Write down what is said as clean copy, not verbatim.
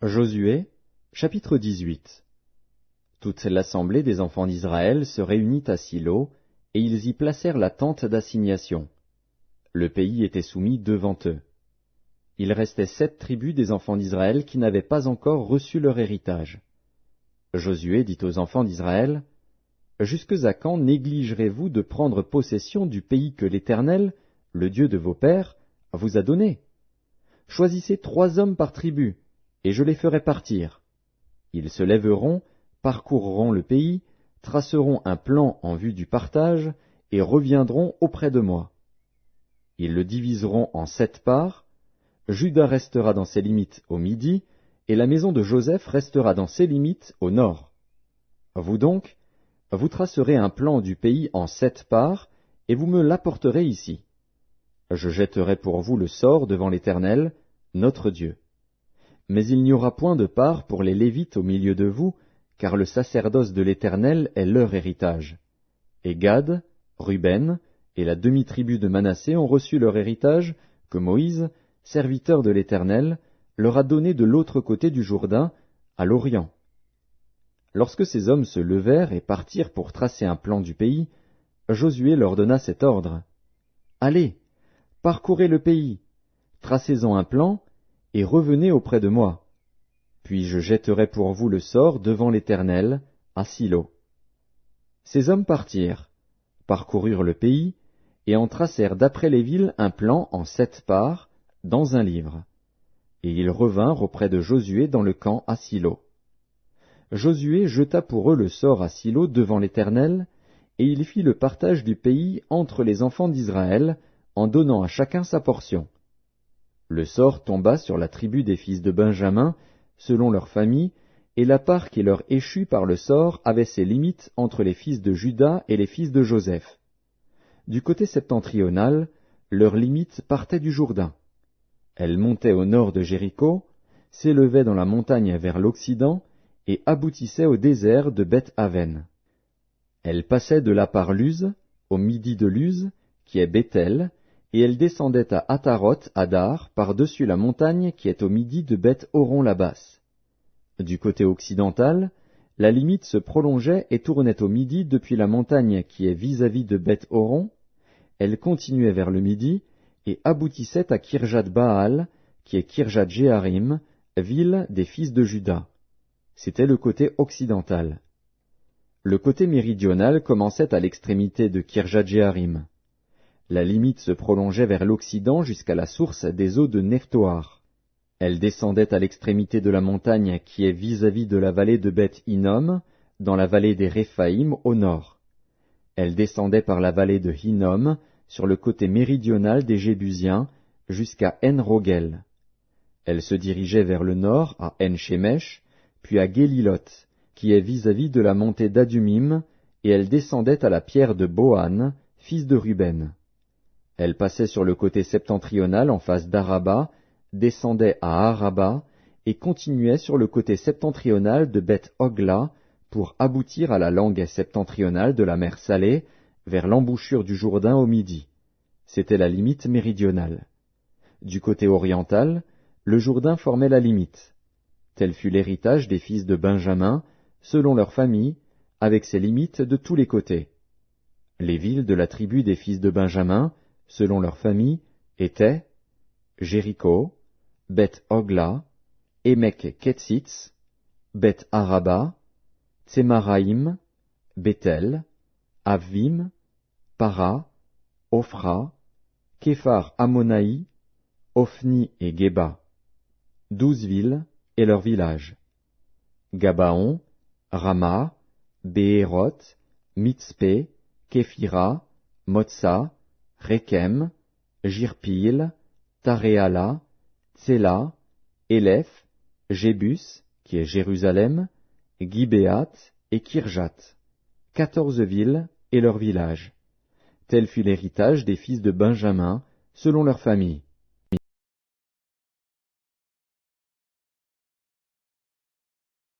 Josué, chapitre 18. Toute l'assemblée des enfants d'Israël se réunit à Silo, et ils y placèrent la tente d'assignation. Le pays était soumis devant eux. Il restait 7 tribus des enfants d'Israël qui n'avaient pas encore reçu leur héritage. Josué dit aux enfants d'Israël, « Jusque à quand négligerez-vous de prendre possession du pays que l'Éternel, le Dieu de vos pères, vous a donné? Choisissez 3 hommes par tribu, et je les ferai partir. Ils se lèveront, parcourront le pays, traceront un plan en vue du partage, et reviendront auprès de moi. Ils le diviseront en 7 parts. Juda restera dans ses limites au midi, et la maison de Joseph restera dans ses limites au nord. Vous donc, vous tracerez un plan du pays en 7 parts, et vous me l'apporterez ici. Je jetterai pour vous le sort devant l'Éternel, notre Dieu. Mais il n'y aura point de part pour les Lévites au milieu de vous, car le sacerdoce de l'Éternel est leur héritage. Et Gad, Ruben et la demi-tribu de Manassé ont reçu leur héritage que Moïse, serviteur de l'Éternel, leur a donné de l'autre côté du Jourdain, à l'Orient. Lorsque ces hommes se levèrent et partirent pour tracer un plan du pays, Josué leur donna cet ordre. « Allez, parcourez le pays, tracez-en un plan, et revenez auprès de moi. Puis je jetterai pour vous le sort devant l'Éternel, à Silo. » Ces hommes partirent, parcoururent le pays, et en tracèrent d'après les villes un plan en 7 parts, dans un livre. Et ils revinrent auprès de Josué dans le camp à Silo. Josué jeta pour eux le sort à Silo devant l'Éternel, et il fit le partage du pays entre les enfants d'Israël, en donnant à chacun sa portion. Le sort tomba sur la tribu des fils de Benjamin, selon leur famille, et la part qui leur échut par le sort avait ses limites entre les fils de Juda et les fils de Joseph. Du côté septentrional, leur limite partait du Jourdain. Elle montait au nord de Jéricho, s'élevait dans la montagne vers l'occident, et aboutissait au désert de Beth-Aven. Elle passait de là par Luz, au midi de Luz, qui est Béthel, et elle descendait à Ataroth Adar par-dessus la montagne qui est au midi de Beth-Horon la basse. Du côté occidental, la limite se prolongeait et tournait au midi depuis la montagne qui est vis-à-vis de Beth-Horon. Elle continuait vers le midi et aboutissait à Kirjat-Baal, qui est Kirjat-Jéarim, ville des fils de Juda. C'était le côté occidental. Le côté méridional commençait à l'extrémité de Kirjat-Jéarim. La limite se prolongeait vers l'Occident jusqu'à la source des eaux de Nephtoar. Elle descendait à l'extrémité de la montagne qui est vis-à-vis de la vallée de Beth-Hinnom, dans la vallée des Réphaïm au nord. Elle descendait par la vallée de Hinnom, sur le côté méridional des Jébusiens, jusqu'à En-Rogel. Elle se dirigeait vers le nord à En-Shemesh, puis à Guélilot, qui est vis-à-vis de la montée d'Adumim, et elle descendait à la pierre de Bohan, fils de Ruben. Elle passait sur le côté septentrional en face d'Araba, descendait à Araba, et continuait sur le côté septentrional de Beth-Hogla, pour aboutir à la langue septentrionale de la mer Salée, vers l'embouchure du Jourdain au midi. C'était la limite méridionale. Du côté oriental, le Jourdain formait la limite. Tel fut l'héritage des fils de Benjamin, selon leur famille, avec ses limites de tous les côtés. Les villes de la tribu des fils de Benjamin, selon leur famille, étaient Jéricho, Beth-Hogla, Émek-Kétzitz, Beth-Araba, Tsémaraïm, Béthel, Avvim, Para, Ophra, Képhar Ammonaï, Ophni et Géba. 12 villes et leurs villages. Gabaon, Rama, Béhéroth, Mitzpé, Képhira, Motsa, Rékem, Jirpil, Taréala, Tséla, Élef, Jébus, qui est Jérusalem, Gibéat et Kirjat. 14 villes et leurs villages. Tel fut l'héritage des fils de Benjamin, selon leur famille.